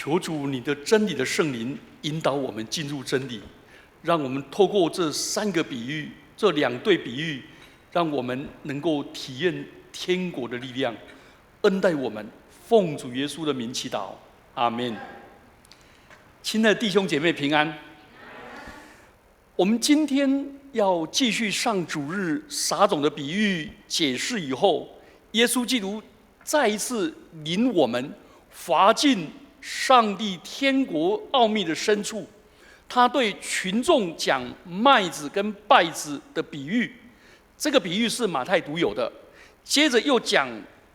求主你的真理的圣灵引导我们进入真理，让我们透过这三个比喻，这两对比喻，让我们能够体验天国的力量，恩待我们。奉主耶稣的名祈祷，阿们。亲爱的弟兄姐妹平安。我们今天要继续上主日撒种的比喻解释以后，耶稣基督再一次领我们滑进上帝天国奥秘的深处。他对群众讲麦子跟稗子的比喻，这个比喻是马太独有的。接着又讲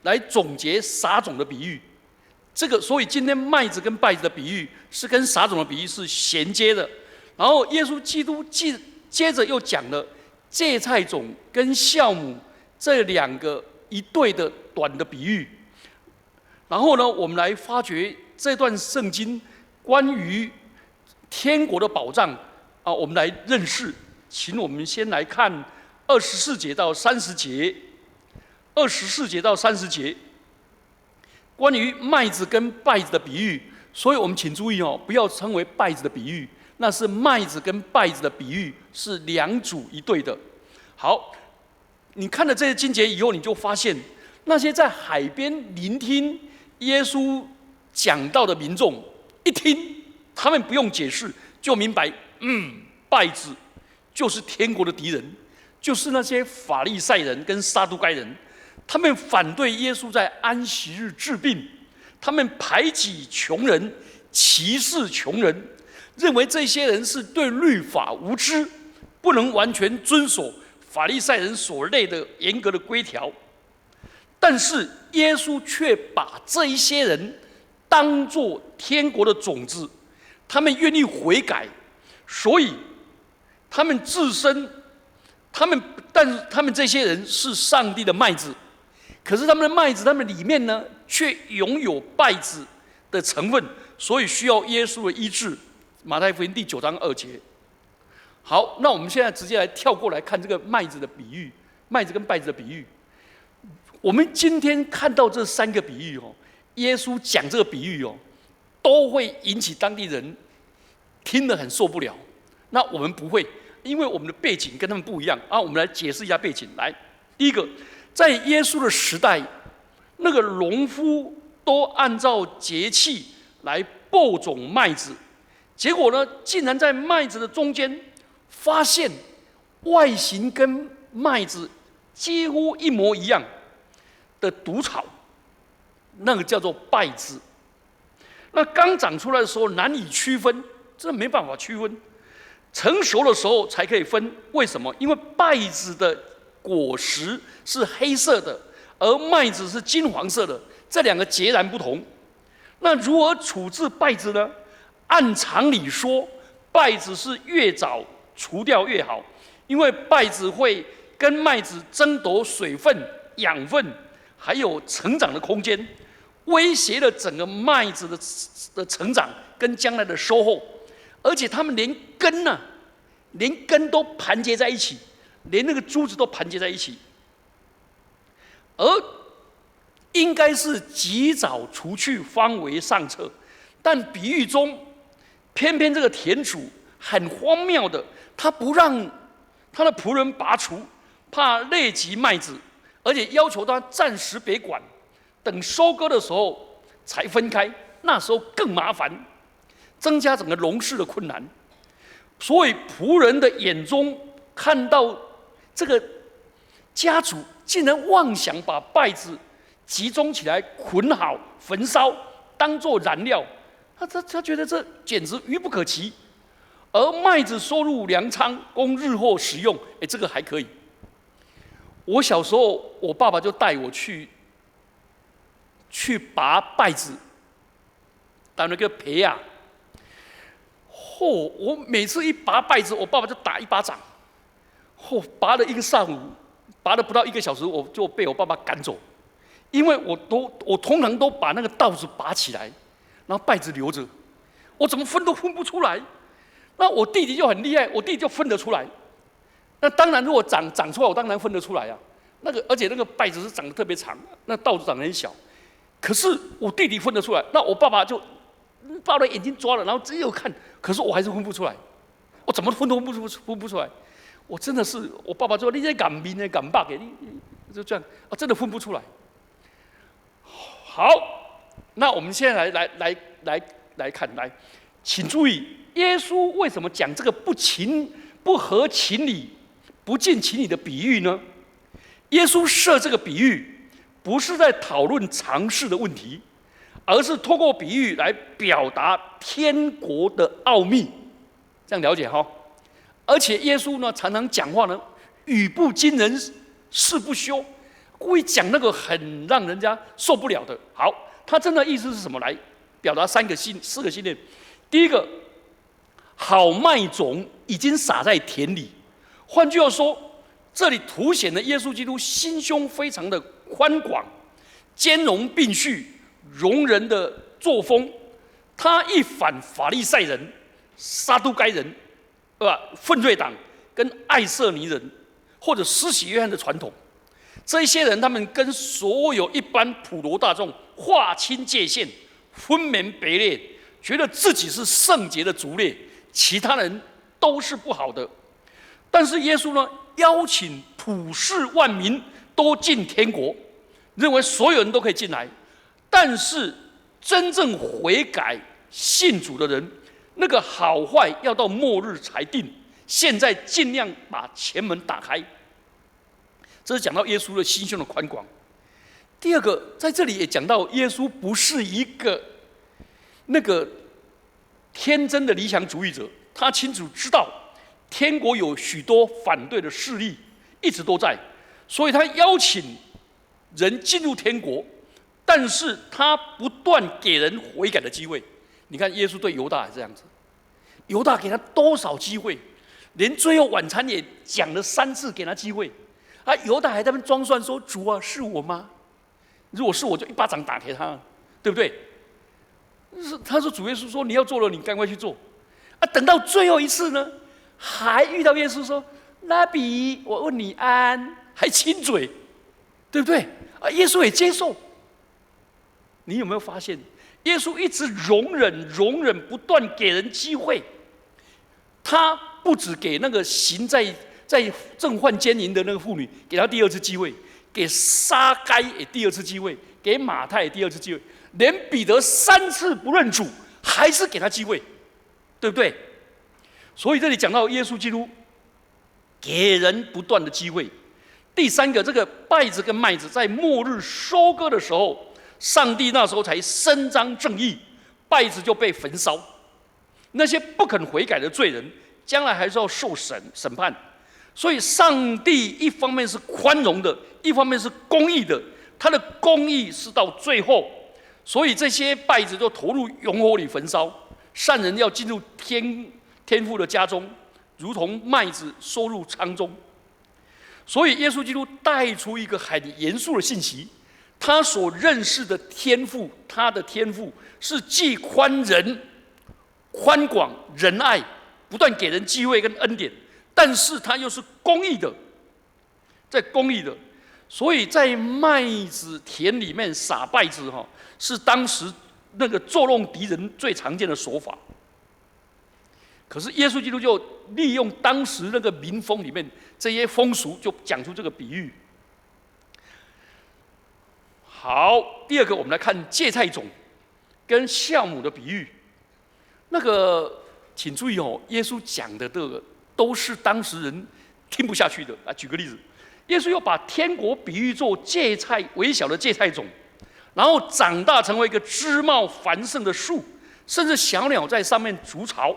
来总结撒种的比喻，所以今天麦子跟稗子的比喻是跟撒种的比喻是衔接的。然后耶稣基督接着又讲了芥菜种跟酵母这两个一对的短的比喻。然后呢，我们来发掘这段圣经关于天国的宝藏我们来认识。请我们先来看24节到30节。24节到30节，关于麦子跟稗子的比喻。所以我们请注意不要称为稗子的比喻，那是麦子跟稗子的比喻，是两组一对的。好，你看了这些经节以后，你就发现那些在海边聆听耶稣讲道的民众，一听他们不用解释就明白，稗子就是天国的敌人，就是那些法利赛人跟撒都该人。他们反对耶稣在安息日治病，他们排挤穷人，歧视穷人，认为这些人是对律法无知，不能完全遵守法利赛人所列的严格的规条。但是耶稣却把这一些人当作天国的种子，他们愿意悔改，所以他们自身，但是他们这些人是上帝的麦子。可是他们的麦子，他们里面呢，却拥有稗子的成分，所以需要耶稣的医治。马太福音第9章2节。好，那我们现在直接来跳过来看这个麦子的比喻，麦子跟稗子的比喻。我们今天看到这三个比喻耶稣讲这个比喻都会引起当地人听得很受不了。那我们不会，因为我们的背景跟他们不一样我们来解释一下背景。来，第一个。在耶稣的时代，那个农夫都按照节气来播种麦子，结果呢，竟然在麦子的中间发现外形跟麦子几乎一模一样的毒草，那个叫做稗子。那刚长出来的时候难以区分，真的没办法区分。成熟的时候才可以分，为什么？因为稗子的果实是黑色的，而麦子是金黄色的，这两个截然不同。那如何处置稗子呢？按常理说，稗子是越早除掉越好，因为稗子会跟麦子争夺水分、养分，还有成长的空间，威胁了整个麦子的成长跟将来的收获。而且他们连根都盘结在一起。连那个珠子都盘结在一起，而应该是及早除去方为上策。但比喻中，偏偏这个田主很荒谬的，他不让他的仆人拔除，怕累及麦子，而且要求他暂时别管，等收割的时候才分开，那时候更麻烦，增加整个农事的困难。所以仆人的眼中看到这个家主竟然妄想把稗子集中起来捆好焚烧，当作燃料，他觉得这简直愚不可及。而麦子收入粮仓，供日后食用，这个还可以。我小时候，我爸爸就带我去拔稗子，当那个皮我每次一拔稗子，我爸爸就打一巴掌。拔了一个上午，拔了不到1个小时，我就被我爸爸赶走，因为我通常都把那个稻子拔起来，然后稗子留着，我怎么分都分不出来。那我弟弟就很厉害，我弟弟就分得出来。那当然，如果长出来，我当然分得出来而且那个稗子是长得特别长，那稻子长得很小。可是我弟弟分得出来，那我爸爸就把我的眼睛抓了，然后只有看，可是我还是分不出来，我怎么分都分不出来。我真的是，我爸爸说你这敢面的敢巴给你就这样，真的分不出来。好，那我们现在来看，请注意，耶稣为什么讲这个不合情理、不近情理的比喻呢？耶稣设这个比喻，不是在讨论常识的问题，而是透过比喻来表达天国的奥秘。这样了解哈？而且耶稣呢，常常讲话呢，语不惊人誓不休，故意讲那个很让人家受不了的。好，他真的意思是什么？来表达4个信念。第一个，好麦种已经撒在田里。换句话说，这里凸显了耶稣基督心胸非常的宽广，兼容并蓄，容人的作风。他一反法利赛人、撒都该人，奋锐党跟爱色尼人或者施洗约翰的传统。这一些人，他们跟所有一般普罗大众划清界限，分门别类，觉得自己是圣洁的族类，其他人都是不好的。但是耶稣呢，邀请普世万民都进天国，认为所有人都可以进来。但是真正悔改信主的人，那个好坏要到末日才定。现在尽量把前门打开。这是讲到耶稣的心胸的宽广。第二个，在这里也讲到，耶稣不是一个那个天真的理想主义者，他清楚知道天国有许多反对的势力，一直都在，所以他邀请人进入天国，但是他不断给人悔改的机会。你看耶稣对犹大也这样子，犹大给他多少机会，连最后晚餐也讲了3次给他机会。犹大还在那边装蒜说：“主啊，是我吗？如果是我，就一巴掌打给他，对不对？”他说：“主耶稣说你要做了，你赶快去做。”等到最后一次呢，还遇到耶稣说：“拉比，我问你安。”还亲嘴，对不对？耶稣也接受。你有没有发现，耶稣一直容忍，不断给人机会。他不只给那个行在正犯奸淫的那个妇女，给她第2次机会；给撒该也第2次机会；给马太也第2次机会；连彼得3次不认主，还是给他机会，对不对？所以这里讲到耶稣基督给人不断的机会。第3个，这个稗子跟麦子在末日收割的时候，上帝那时候才伸张正义，稗子就被焚烧。那些不肯悔改的罪人，将来还是要受审判。所以上帝一方面是宽容的，一方面是公义的，他的公义是到最后，所以这些稗子就投入熔火里焚烧，善人要进入天父的家中，如同麦子收入仓中。所以耶稣基督带出一个很严肃的信息，他所认识的天父，他的天父是既宽仁、宽广、仁爱，不断给人机会跟恩典，但是他又是公义的，所以在麦子田里面撒稗子是当时那个作弄敌人最常见的手法。可是耶稣基督就利用当时那个民风里面这些风俗，就讲出这个比喻。好，第2个我们来看芥菜种跟酵母的比喻。那个请注意耶稣讲的这个都是当时人听不下去的。举个例子，耶稣又把天国比喻作芥菜，微小的芥菜种，然后长大成为一个枝茂繁盛的树，甚至小鸟在上面筑巢。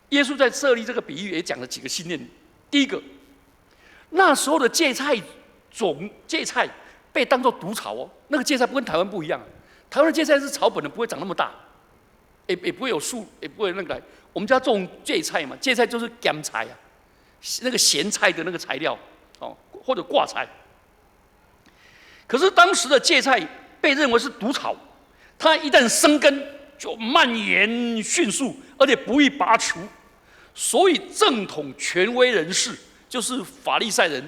耶稣在设立这个比喻也讲了几个信念。第1个，那时候的芥菜被当作毒草那个芥菜不跟台湾不一样，台湾的芥菜是草本的，不会长那么大，也不会有树，也不会那个。我们家种芥菜嘛，芥菜就是咸菜那个咸菜的那个材料或者挂菜。可是当时的芥菜被认为是毒草，它一旦生根就蔓延迅速，而且不易拔除。所以正统权威人士，就是法利赛人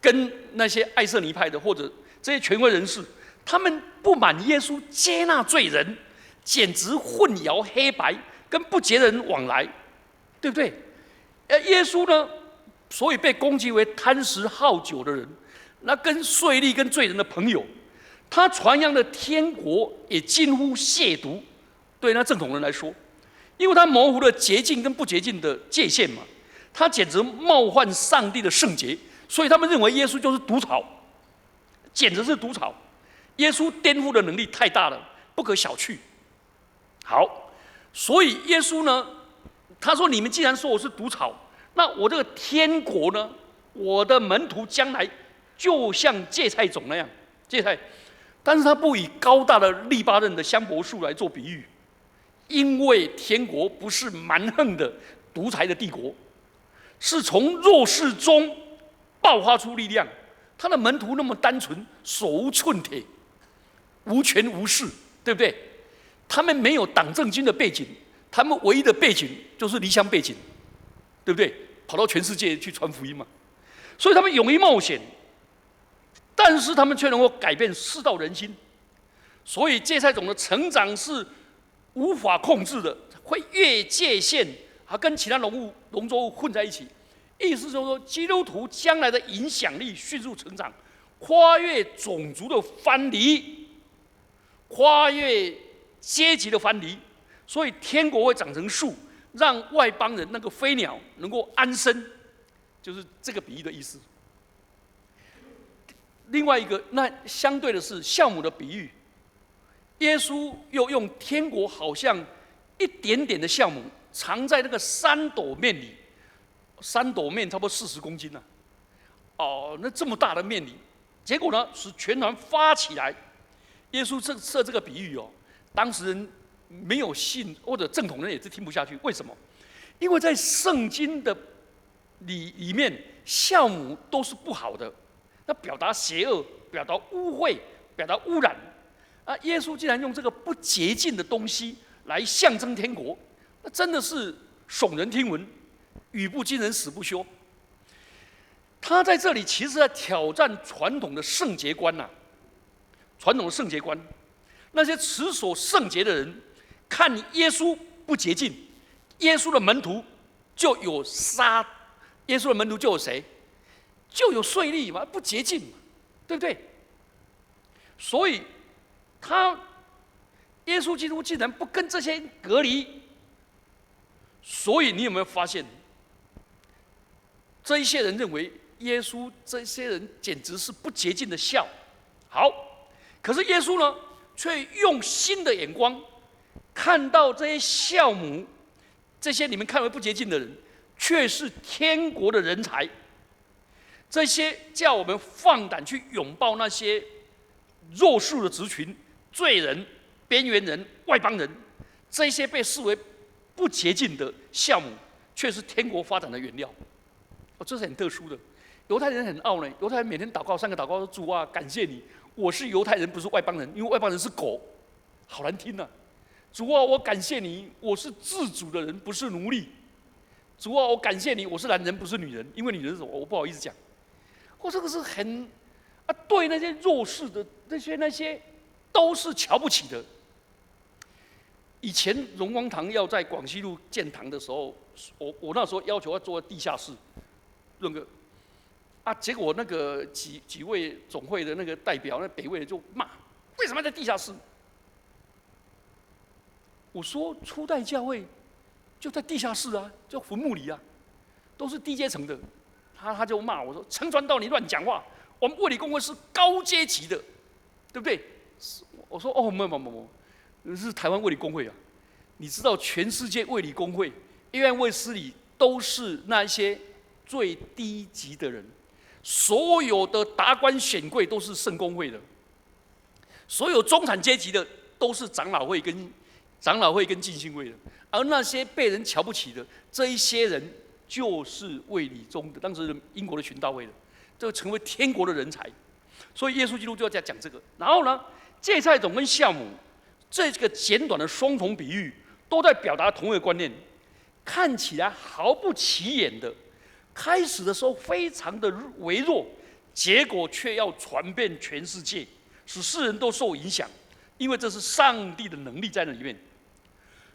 跟那些爱色尼派的或者这些权威人士，他们不满耶稣接纳罪人，简直混淆黑白，跟不洁的人往来，对不对？耶稣呢，所以被攻击为贪食好酒的人，那跟税吏跟罪人的朋友，他传扬的天国也近乎亵渎，对那正统人来说，因为他模糊了洁净跟不洁净的界限嘛，他简直冒犯上帝的圣洁，所以他们认为耶稣就是毒草，简直是毒草。耶稣颠覆的能力太大了，不可小觑。好，所以耶稣呢，他说：“你们既然说我是毒草，那我这个天国呢，我的门徒将来就像芥菜种那样，芥菜。但是他不以高大的利巴嫩的香柏树来做比喻，因为天国不是蛮横的独裁的帝国，是从弱势中爆发出力量。他的门徒那么单纯，手无寸铁，无权无势，对不对？他们没有党政军的背景，他们唯一的背景就是离乡背景，对不对？跑到全世界去传福音嘛。所以他们勇于冒险，但是他们却能够改变世道人心。所以芥菜种的成长是无法控制的，会越界限，还跟其他农作物混在一起。意思就是说，基督徒将来的影响力迅速成长，跨越种族的藩篱，跨越阶级的藩篱，所以天国会长成树，让外邦人那个飞鸟能够安身，就是这个比喻的意思。另外一个，那相对的是酵母的比喻，耶稣又用天国好像一点点的酵母藏在那个3斗面里，3斗面差不多40公斤啊，那这么大的面里，结果呢使全团发起来。耶稣设这个比喻当时人没有信，或者正统人也是听不下去。为什么？因为在圣经的里面，酵母都是不好的，那表达邪恶，表达污秽，表达污染。耶稣竟然用这个不洁净的东西来象征天国，那真的是耸人听闻，语不惊人死不休。他在这里其实在挑战传统的圣洁观呐，传统的圣洁观。那些持守圣洁的人，看耶稣不洁净，耶稣的门徒就有耶稣的门徒就有谁？就有税吏嘛，不洁净嘛，对不对？所以耶稣基督竟然不跟这些人隔离。所以你有没有发现，这一些人认为耶稣这些人简直是不洁净的酵。好，可是耶稣呢，却用新的眼光看到这些酵母，这些你们看为不洁净的人，却是天国的人才。这些叫我们放胆去拥抱那些弱势的族群、罪人、边缘人、外邦人，这些被视为不洁净的酵母，却是天国发展的原料。这是很特殊的。犹太人很傲呢，犹太人每天祷告3个祷告说：“主啊，感谢你，我是犹太人，不是外邦人，因为外邦人是狗，好难听啊！主啊，我感谢你，我是自主的人，不是奴隶。主啊，我感谢你，我是男人，不是女人，因为女人是什么？我不好意思讲。这个是很对那些弱势的那些都是瞧不起的。以前荣光堂要在广西路建堂的时候，我那时候要求要做地下室，结果那个几位总会的那个代表，那北魏的就骂：为什么要在地下室？我说初代教会就在地下室啊，就坟墓里啊，都是低阶层的。他就骂我说：陈传道，你乱讲话！我们卫理公会是高阶级的，对不对？我说没有，是台湾卫理公会啊。你知道全世界卫理公会、约翰卫斯理都是那些最低级的人，所有的达官显贵都是圣公会的，所有中产阶级的都是长老会跟浸信会的，而那些被人瞧不起的这一些人，就是卫理中的当时英国的循道会的，这成为天国的人才。所以耶稣基督就要讲这个。然后呢，芥菜种跟酵母这个简短的双重比喻，都在表达同一个观念。看起来毫不起眼的，开始的时候非常的微弱，结果却要传遍全世界，使世人都受影响。因为这是上帝的能力在那里面。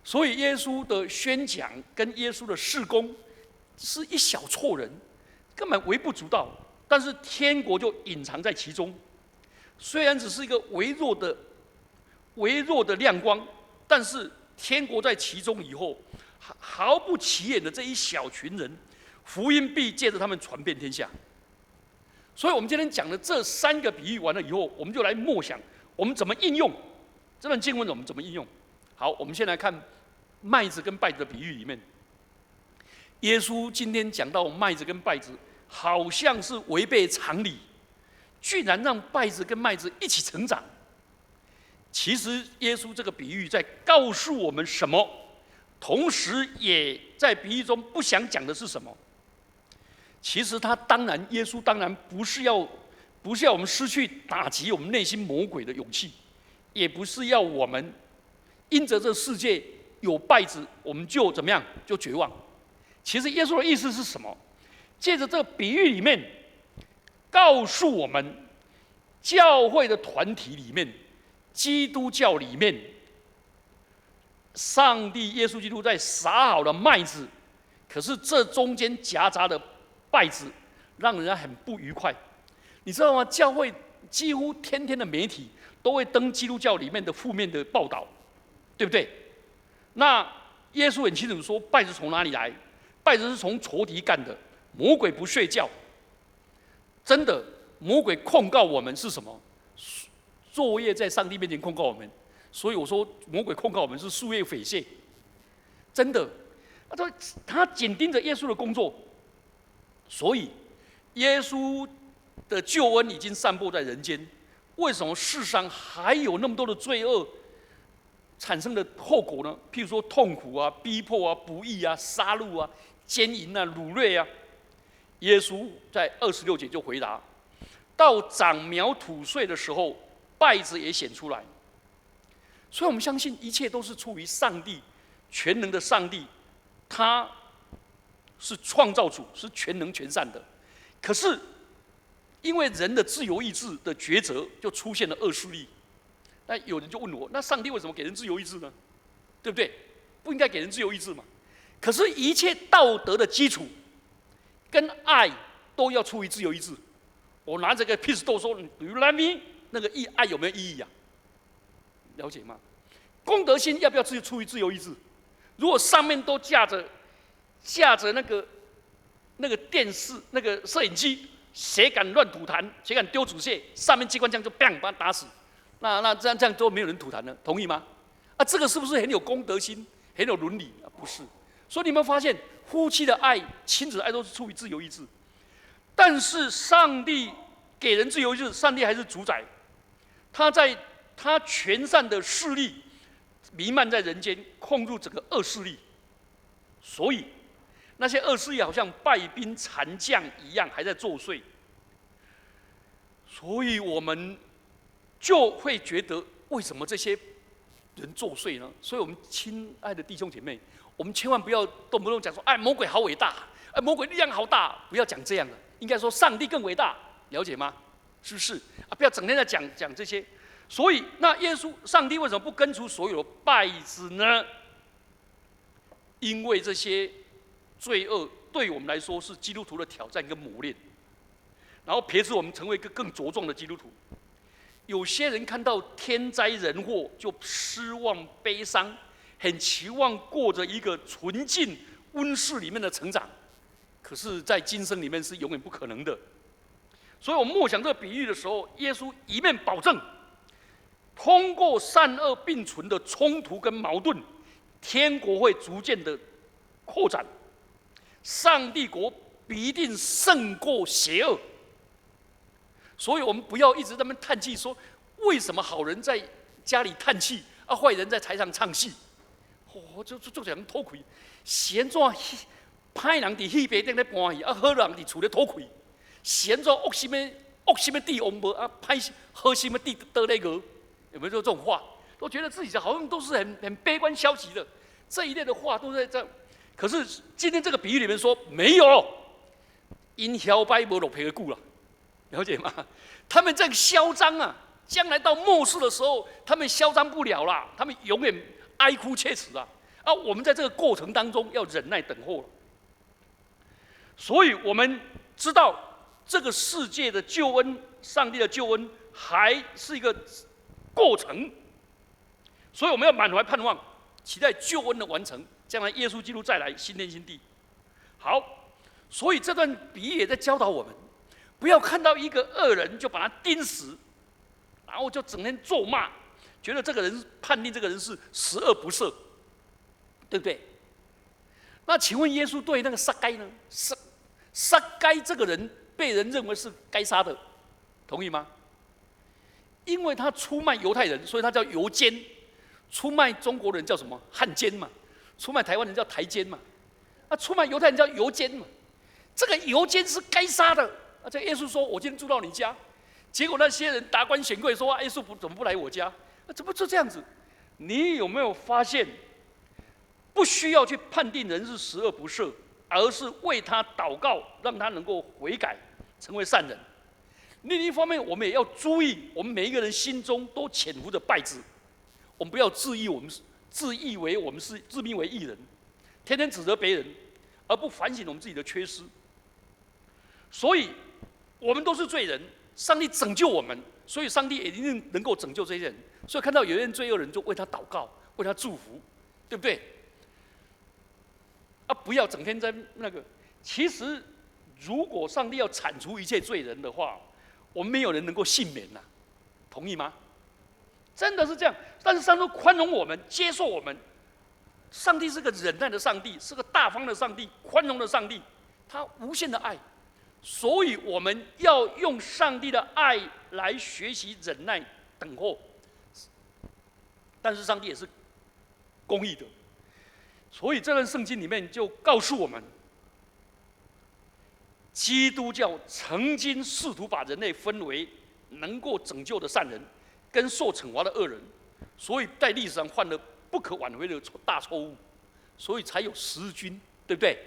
所以耶稣的宣讲跟耶稣的事工是一小撮人，根本微不足道，但是天国就隐藏在其中。虽然只是一个微弱的亮光，但是天国在其中以后，毫不起眼的这一小群人，福音必借着他们传遍天下。所以我们今天讲的这3个比喻完了以后，我们就来默想我们怎么应用这段经文，我们怎么应用。好，我们先来看麦子跟稗子的比喻里面，耶稣今天讲到麦子跟稗子，好像是违背常理，居然让稗子跟麦子一起成长。其实耶稣这个比喻在告诉我们什么？同时也在比喻中不想讲的是什么？其实耶稣当然不是要我们失去打击我们内心魔鬼的勇气，也不是要我们因着这世界有稗子，我们就怎么样就绝望。其实耶稣的意思是什么？借着这个比喻里面，告诉我们，教会的团体里面，基督教里面，上帝耶稣基督在撒好了麦子，可是这中间夹杂的稗子，让人家很不愉快。你知道吗？教会几乎天天的媒体都会登基督教里面的负面的报道，对不对？那耶稣很清楚说，稗子从哪里来？稗子是从仇敌干的，魔鬼不睡觉。真的，魔鬼控告我们是什么？作业在上帝面前控告我们。所以我说，魔鬼控告我们是树叶匪亵。真的，他紧盯着耶稣的工作，所以耶稣的救恩已经散播在人间。为什么世上还有那么多的罪恶产生的后果呢？譬如说痛苦啊、逼迫啊、不义啊、杀戮啊、奸淫啊、掳掠啊。耶稣在26节就回答：到长苗吐穗的时候，稗子也显出来。所以我们相信一切都是出于上帝，全能的上帝，他是创造主，是全能全善的。可是因为人的自由意志的抉择，就出现了恶势力。那有人就问我：那上帝为什么给人自由意志呢？对不对？不应该给人自由意志嘛？可是，一切道德的基础跟爱都要出于自由意志。我拿这个 pistol 说 ，Do you love me？ 那个爱有没有意义啊？了解吗？公德心要不要出于自由意志？如果上面都架着那个电视、那个摄影机，谁敢乱吐痰，谁敢丢纸屑，上面机关枪就 bang 把他打死。那这样都没有人吐痰了，同意吗？啊，这个是不是很有公德心、很有伦理啊？不是。所以你们发现，夫妻的爱、亲子的爱都是出于自由意志。但是上帝给人自由意志，上帝还是主宰。他全善的势力弥漫在人间，控入整个恶势力。所以那些恶势力好像败兵残将一样，还在作祟。所以我们就会觉得，为什么这些人作祟呢？所以我们亲爱的弟兄姐妹，我们千万不要动不动讲说，哎，魔鬼好伟大，哎，魔鬼力量好大，不要讲这样的，应该说上帝更伟大，了解吗？是不是啊？不要整天在讲这些。所以，那上帝为什么不根除所有的稗子呢？因为这些罪恶对我们来说是基督徒的挑战跟磨练，然后培植我们成为一个更茁壮的基督徒。有些人看到天灾人祸就失望悲伤，很期望过着一个纯净温室里面的成长，可是，在今生里面是永远不可能的。所以我默想这个比喻的时候，耶稣一面保证，通过善恶并存的冲突跟矛盾，天国会逐渐的扩展，上帝国必定胜过邪恶。所以我们不要一直在那边叹气，说为什么好人在家里叹气，啊，坏人在台上唱戏？就讲偷窥，先怎歹人伫戏棚顶咧搬戏，啊，好人伫厝咧偷窥。先怎恶心的地王无啊，好心的地得咧鹅？有没有说这种话？都觉得自己好像都是很悲观消极的，这一类的话都在这。可是今天这个比喻里面说没有，因嚣摆无落皮的故了，了解吗？他们在嚣张啊，将来到末世的时候，他们嚣张不了啦，他们永远哀哭切齿啊！我们在这个过程当中要忍耐等候了。所以我们知道这个世界的救恩，上帝的救恩还是一个过程，所以我们要满怀盼望，期待救恩的完成，将来耶稣基督再来，新天新地。好，所以这段比喻也在教导我们，不要看到一个恶人就把他钉死，然后就整天咒骂，觉得这个人判定这个人是十恶不赦，对不对？那请问耶稣对那个撒该呢？撒该这个人被人认为是该杀的，同意吗？因为他出卖犹太人，所以他叫犹奸；出卖中国人叫什么？汉奸嘛；出卖台湾人叫台奸嘛。出卖犹太人叫犹奸嘛。这个犹奸是该杀的。这耶稣说：“我今天住到你家。”结果那些人达官显贵说：“耶稣怎么不来我家？怎么就这样子？”你有没有发现，不需要去判定人是十恶不赦，而是为他祷告，让他能够悔改，成为善人。另一方面，我们也要注意，我们每一个人心中都潜伏着败子，我们不要自以为我们是自命为义人，天天指责别人，而不反省我们自己的缺失。所以，我们都是罪人，上帝拯救我们，所以上帝也一定能够拯救这些人。所以看到有人罪恶人，就为他祷告，为他祝福，对不对？不要整天在那个。其实，如果上帝要铲除一切罪人的话，我们没有人能够幸免呐，同意吗？真的是这样。但是上帝宽容我们，接受我们。上帝是个忍耐的上帝，是个大方的上帝，宽容的上帝，他无限的爱。所以我们要用上帝的爱来学习忍耐、等候。但是上帝也是公义的，所以这段圣经里面就告诉我们，基督教曾经试图把人类分为能够拯救的善人，跟受惩罚的恶人，所以在历史上犯了不可挽回的大错误，所以才有十字军，对不对？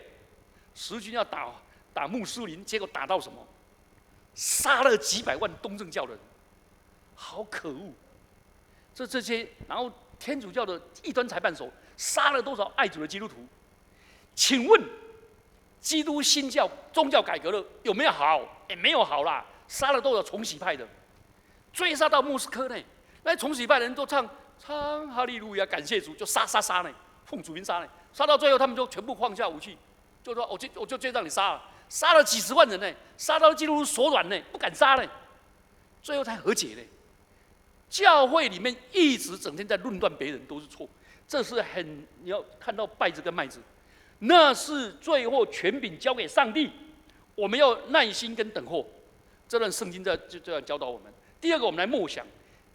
十字军要打穆斯林，结果打到什么？杀了几百万东正教人，好可恶！这些，然后天主教的异端裁判手杀了多少爱主的基督徒？请问，基督新教宗教改革了有没有好？没有好啦，杀了多少重洗派的？追杀到莫斯科呢？那重洗派的人都唱哈利路亚，感谢主，就杀呢，奉主名杀呢，杀到最后他们就全部放下武器，就说我就让你杀了，杀了几十万人呢，杀到基督徒手软呢，不敢杀呢，最后才和解呢。教会里面一直整天在论断别人都是错，这是你要看到败子跟麦子，那是最后权柄交给上帝，我们要耐心跟等候。这段圣经就这样教导我们。第二个，我们来默想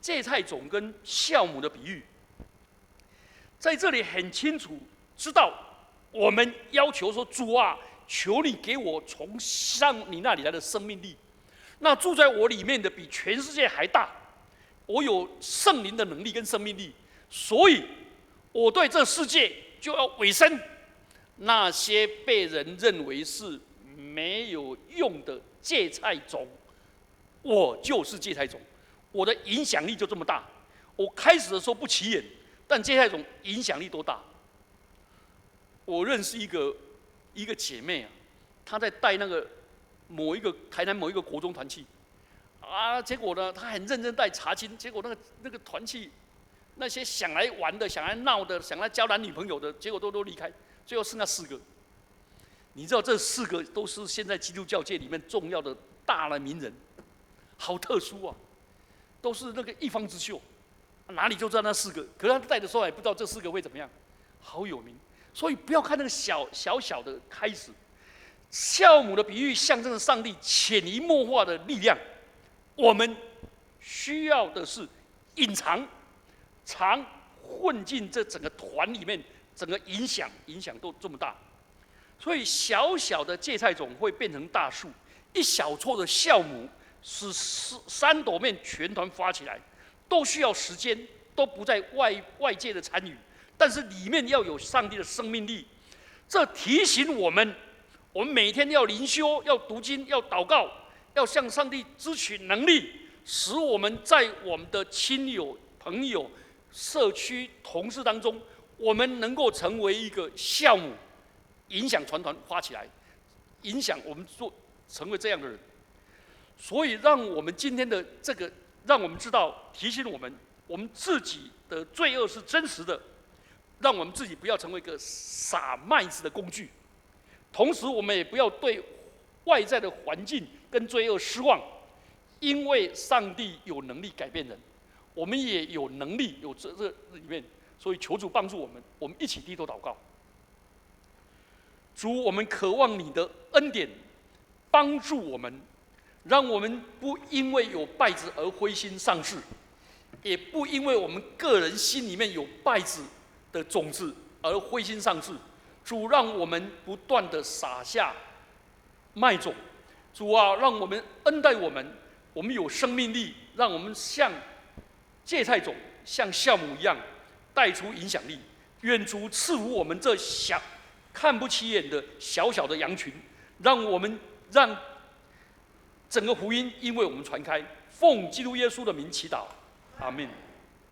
芥菜种跟酵母的比喻，在这里很清楚知道，我们要求说：“主啊，求你给我从你那里来的生命力，那住在我里面的比全世界还大。我有圣灵的能力跟生命力，所以我对这世界就要委身。那些被人认为是没有用的芥菜种，我就是芥菜种，我的影响力就这么大。我开始的时候不起眼，但芥菜种影响力多大？我认识一个姐妹啊，她在带那个台南某一个国中团契。结果呢，他很认真带查经，结果那个团契，那些想来玩的、想来闹的、想来交男女朋友的，结果都离开，最后剩下4个。你知道这4个都是现在基督教界里面重要的大的名人，好特殊啊，都是那个一方之秀，哪里就知道那4个，可是他带的时候也不知道这4个会怎么样，好有名。所以不要看那个小的开始，酵母的比喻象征着上帝潜移默化的力量。我们需要的是隐藏、混进这整个团里面，整个影响都这么大。所以小小的芥菜种会变成大树，一小撮的酵母使3朵面全团发起来，都需要时间，都不在外界的参与，但是里面要有上帝的生命力。这提醒我们每天要灵修，要读经，要祷告。要向上帝支取能力，使我们在我们的亲友、朋友、社区、同事当中，我们能够成为一个酵母，影响团发起来，影响我们成为这样的人。所以，让我们今天的这个，让我们知道，提醒我们自己的罪恶是真实的，让我们自己不要成为一个撒麦子的工具。同时，我们也不要对外在的环境跟罪恶失望，因为上帝有能力改变人，我们也有能力有这里面，所以求主帮助我们，我们一起低头祷告。主，我们渴望你的恩典帮助我们，让我们不因为有败子而灰心丧志，也不因为我们个人心里面有败子的种子而灰心丧志。主，让我们不断的撒下麦种。主啊，让我们恩待我们，我们有生命力，让我们像芥菜种、像酵母一样带出影响力。愿主赐福我们这看不起眼的小小的羊群，让整个福音因为我们传开。奉基督耶稣的名祈祷，阿们。